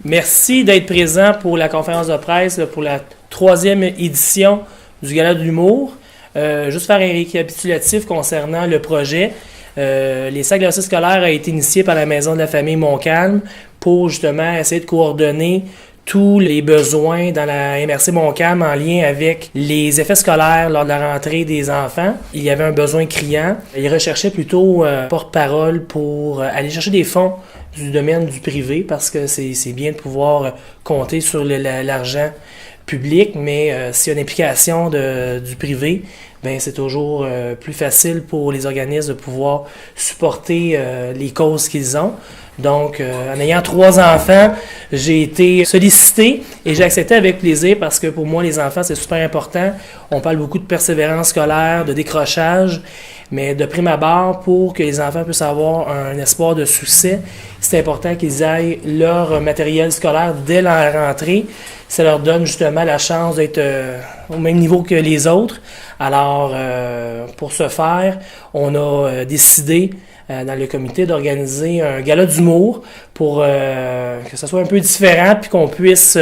Merci d'être présent pour la conférence de presse pour la 3e édition du Gala de l'humour. Juste faire un récapitulatif concernant le projet. Les sacs glacés scolaires a été initié par la Maison de la famille Montcalm pour justement essayer de coordonner tous les besoins dans la MRC Montcalm en lien avec les effets scolaires lors de la rentrée des enfants. Il y avait un besoin criant. Ils recherchaient plutôt porte-parole pour aller chercher des fonds du domaine du privé parce que c'est bien de pouvoir compter sur l'argent public, mais s'il y a une implication du privé, ben c'est toujours plus facile pour les organismes de pouvoir supporter les causes qu'ils ont. Donc, en ayant 3 enfants, j'ai été sollicité et j'ai accepté avec plaisir parce que pour moi, les enfants, c'est super important. On parle beaucoup de persévérance scolaire, de décrochage, mais de prime abord, pour que les enfants puissent avoir un espoir de succès, c'est important qu'ils aient leur matériel scolaire dès la rentrée. Ça leur donne justement la chance d'être au même niveau que les autres. Alors, pour ce faire, on a décidé dans le comité d'organiser un gala d'humour pour que ce soit un peu différent puis qu'on puisse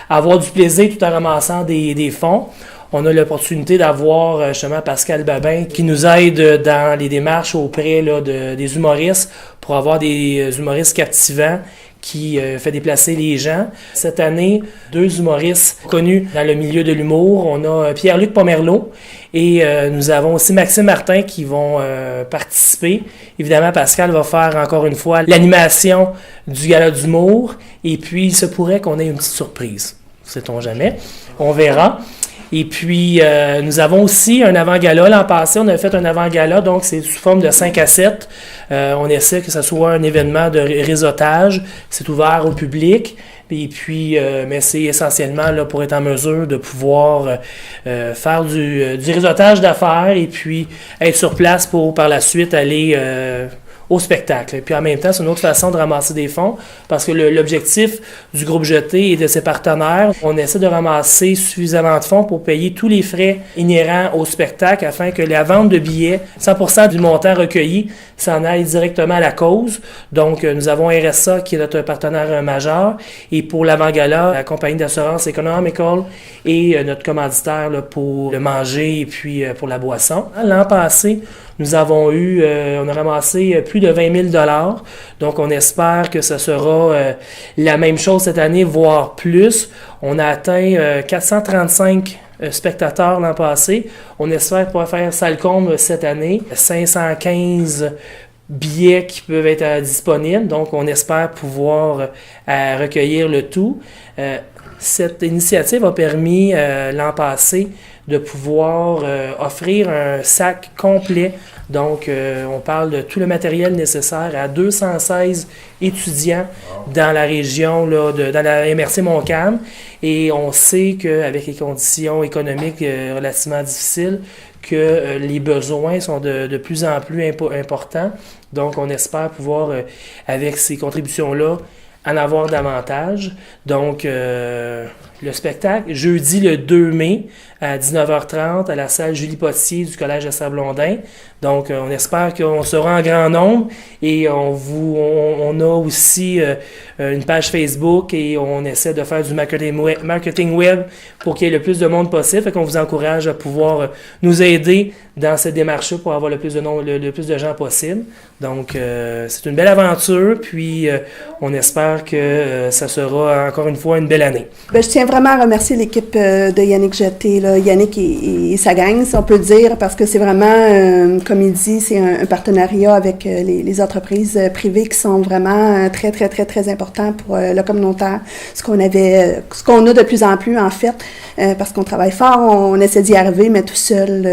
avoir du plaisir tout en ramassant des fonds. On a l'opportunité d'avoir justement Pascal Babin qui nous aide dans les démarches auprès des humoristes pour avoir des humoristes captivants qui fait déplacer les gens. Cette année, 2 humoristes connus dans le milieu de l'humour. On a Pierre-Luc Pomerleau et nous avons aussi Maxime Martin qui vont participer. Évidemment, Pascal va faire encore une fois l'animation du gala d'humour et puis il se pourrait qu'on ait une petite surprise. Sait-on jamais. On verra. Et puis, nous avons aussi un avant-gala. L'an passé, on a fait un avant-gala, donc c'est sous forme de 5 à 7. On essaie que ce soit un événement de réseautage. C'est ouvert au public. Et puis, mais c'est essentiellement là, pour être en mesure de pouvoir faire du réseautage d'affaires et puis être sur place pour par la suite aller au spectacle. Et puis en même temps, c'est une autre façon de ramasser des fonds parce que l'objectif du groupe Jeté et de ses partenaires, on essaie de ramasser suffisamment de fonds pour payer tous les frais inhérents au spectacle afin que la vente de billets, 100% du montant recueilli, s'en aille directement à la cause. Donc, nous avons RSA qui est notre partenaire majeur et pour l'avant-gala, la compagnie d'assurance Economical et notre commanditaire là, pour le manger et puis pour la boisson. L'an passé, nous avons on a ramassé plus de 20 000 $. Donc, on espère que ce sera la même chose cette année, voire plus. On a atteint 435 spectateurs l'an passé. On espère pouvoir faire salle comble cette année. 515 billets qui peuvent être disponibles. Donc, on espère pouvoir recueillir le tout. Cette initiative a permis l'an passé de pouvoir offrir un sac complet. Donc, on parle de tout le matériel nécessaire à 216 étudiants dans la région, dans la MRC Montcalm. Et on sait qu'avec les conditions économiques relativement difficiles, que les besoins sont de plus en plus importants. Donc, on espère pouvoir, avec ces contributions-là, en avoir davantage. Donc, le spectacle, jeudi le 2 mai à 19h30 à la salle Julie Potier du Collège de Saint-Blondin. Donc, on espère qu'on sera en grand nombre et on a aussi une page Facebook et on essaie de faire du marketing web pour qu'il y ait le plus de monde possible. Fait qu'on vous encourage à pouvoir nous aider dans cette démarche-là pour avoir le plus de gens possible. Donc, c'est une belle aventure, puis on espère que ça sera encore une fois une belle année. Je tiens vraiment à remercier l'équipe de Yannick Jeté, là, Yannick et sa gang, si on peut dire, parce que c'est vraiment, comme il dit, c'est un partenariat avec les entreprises privées qui sont vraiment très, très, très, très importants pour le communautaire. Ce qu'on a de plus en plus, en fait, parce qu'on travaille fort, on essaie d'y arriver, mais tout seul,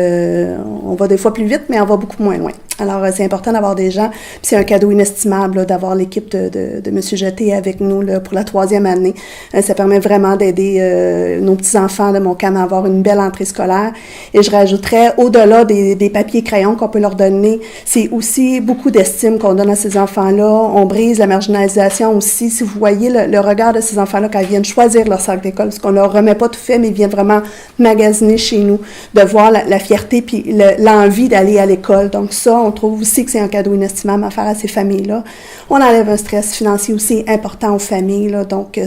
on va des fois plus vite, mais on va beaucoup moins loin. Alors, c'est important d'avoir des gens, puis c'est un cadeau inestimable là, d'avoir l'équipe de M. Jeté avec nous là, pour la 3e année. Ça permet vraiment d'aider nos petits-enfants de Montcalm à avoir une belle entrée scolaire. Et je rajouterais, au-delà des papiers crayons qu'on peut leur donner, c'est aussi beaucoup d'estime qu'on donne à ces enfants-là. On brise la marginalisation aussi. Si vous voyez le regard de ces enfants-là quand ils viennent choisir leur sac d'école, parce qu'on leur remet pas tout fait, mais ils viennent vraiment magasiner chez nous, de voir la fierté puis l'envie d'aller à l'école. Donc ça, on trouve aussi que c'est un cadeau inestimable à faire à ces familles-là. On enlève un stress financier aussi important aux familles, là, donc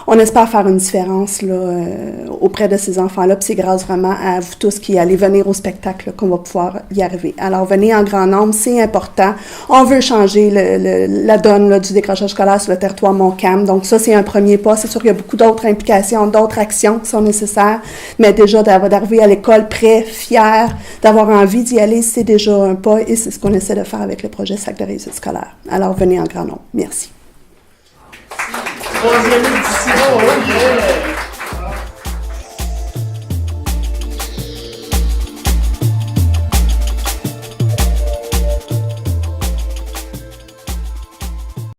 on espère faire une différence là, auprès de ces enfants-là, puis c'est grâce vraiment à vous tous qui allez venir au spectacle là, qu'on va pouvoir y arriver. Alors, venez en grand nombre, c'est important. On veut changer la donne là, du décrochage scolaire sur le territoire Montcalm, donc ça, c'est un premier pas. C'est sûr qu'il y a beaucoup d'autres implications, d'autres actions qui sont nécessaires, mais déjà d'arriver à l'école prêt, fier, d'avoir envie d'y aller, c'est déjà un pas, et c'est ce qu'on essaie de faire avec le projet Sac de réussite scolaire. Alors, venez en grand nombre. Merci. Troisième édition,